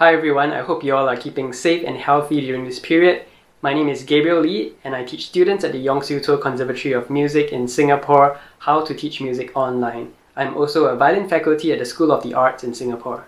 Hi everyone, I hope you all are keeping safe and healthy during this period. My name is Gabriel Lee and I teach students at the Yong Siew Toh Conservatory of Music in Singapore how to teach music online. I'm also a violin faculty at the School of the Arts in Singapore.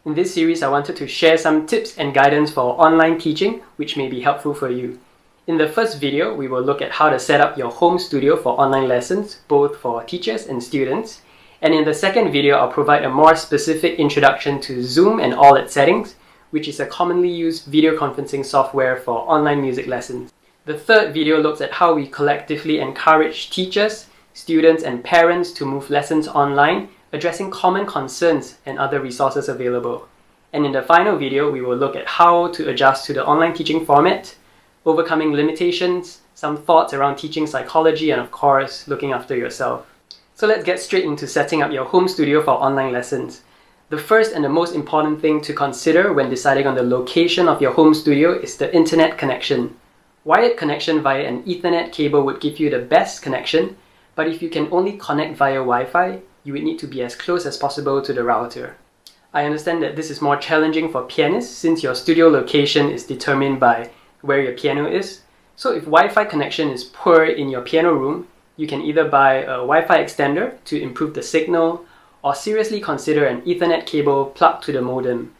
In this series, I wanted to share some tips and guidance for online teaching which may be helpful for you. In the first video, we will look at how to set up your home studio for online lessons, both for teachers and students. And in the second video, I'll provide a more specific introduction to Zoom and all its settings, which is a commonly used video conferencing software for online music lessons. The third video looks at how we collectively encourage teachers, students, and parents to move lessons online, addressing common concerns and other resources available. And in the final video, we will look at how to adjust to the online teaching format, overcoming limitations, some thoughts around teaching psychology, and of course, looking after yourself. So let's get straight into setting up your home studio for online lessons. The first and the most important thing to consider when deciding on the location of your home studio is the internet connection. Wired connection via an Ethernet cable would give you the best connection, but if you can only connect via Wi-Fi, you would need to be as close as possible to the router. I understand that this is more challenging for pianists since your studio location is determined by where your piano is. So if Wi-Fi connection is poor in your piano room, you can either buy a Wi-Fi extender to improve the signal, or seriously consider an Ethernet cable plugged to the modem.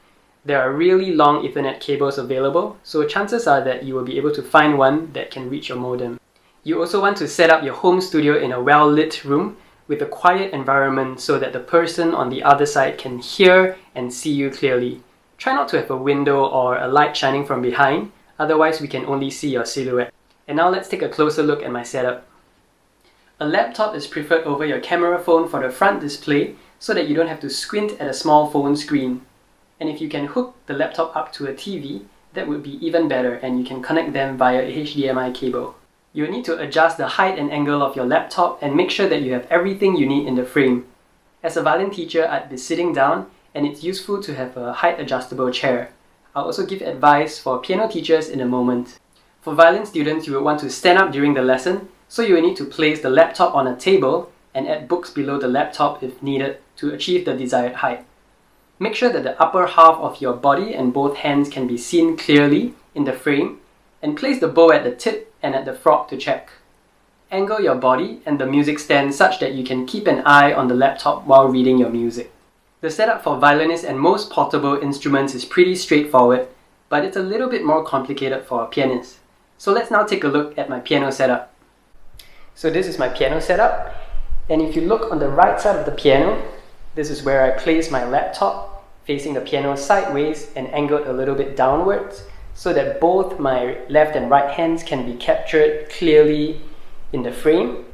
There are really long Ethernet cables available, so chances are that you will be able to find one that can reach your modem. You also want to set up your home studio in a well-lit room with a quiet environment so that the person on the other side can hear and see you clearly. Try not to have a window or a light shining from behind, otherwise we can only see your silhouette. And now let's take a closer look at my setup. A laptop is preferred over your camera phone for the front display so that you don't have to squint at a small phone screen. And if you can hook the laptop up to a TV, that would be even better and you can connect them via a HDMI cable. You will need to adjust the height and angle of your laptop and make sure that you have everything you need in the frame. As a violin teacher, I'd be sitting down and it's useful to have a height adjustable chair. I'll also give advice for piano teachers in a moment. For violin students, you will want to stand up during the lesson, so you will need to place the laptop on a table and add books below the laptop if needed to achieve the desired height. Make sure that the upper half of your body and both hands can be seen clearly in the frame, and place the bow at the tip and at the frog to check. Angle your body and the music stand such that you can keep an eye on the laptop while reading your music. The setup for violinists and most portable instruments is pretty straightforward, but it's a little bit more complicated for a pianist. So let's now take a look at my piano setup. So this is my piano setup, and if you look on the right side of the piano, this is where I place my laptop, facing the piano sideways and angled a little bit downwards, so that both my left and right hands can be captured clearly in the frame.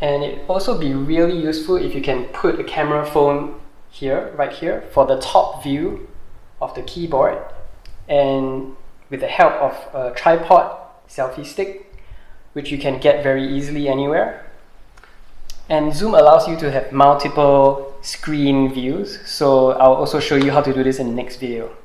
And it would also be really useful if you can put a camera phone here, right here, for the top view of the keyboard, and with the help of a tripod selfie stick, which you can get very easily anywhere. And Zoom allows you to have multiple screen views, so I'll also show you how to do this in the next video.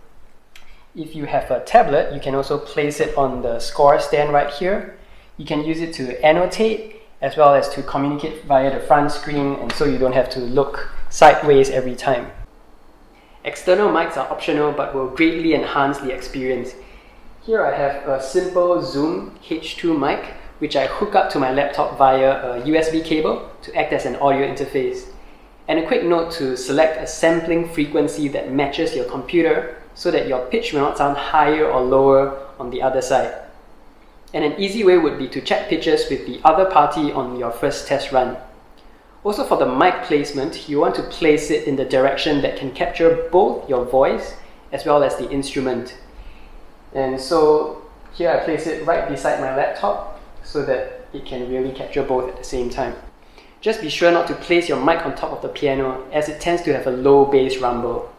If you have a tablet, you can also place it on the score stand right here. You can use it to annotate as well as to communicate via the front screen, and so you don't have to look sideways every time. External mics are optional but will greatly enhance the experience. Here I have a simple Zoom H2 mic, which I hook up to my laptop via a USB cable to act as an audio interface. And a quick note to select a sampling frequency that matches your computer so that your pitch will not sound higher or lower on the other side. And an easy way would be to check pitches with the other party on your first test run. Also, for the mic placement, you want to place it in the direction that can capture both your voice as well as the instrument. And so here I place it right beside my laptop so that it can really capture both at the same time. Just be sure not to place your mic on top of the piano, as it tends to have a low bass rumble.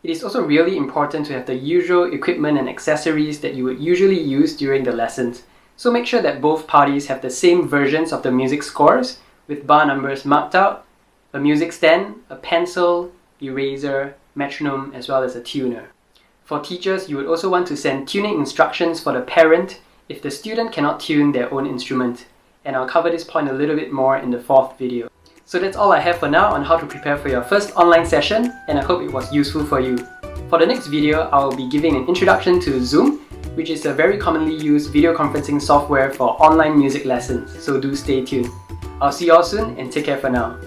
It is also really important to have the usual equipment and accessories that you would usually use during the lessons. So make sure that both parties have the same versions of the music scores with bar numbers marked out, a music stand, a pencil, eraser, metronome, as well as a tuner. For teachers, you would also want to send tuning instructions for the parent if the student cannot tune their own instrument, and I'll cover this point a little bit more in the fourth video. So that's all I have for now on how to prepare for your first online session, and I hope it was useful for you. For the next video, I will be giving an introduction to Zoom, which is a very commonly used video conferencing software for online music lessons, so do stay tuned. I'll see you all soon and take care for now.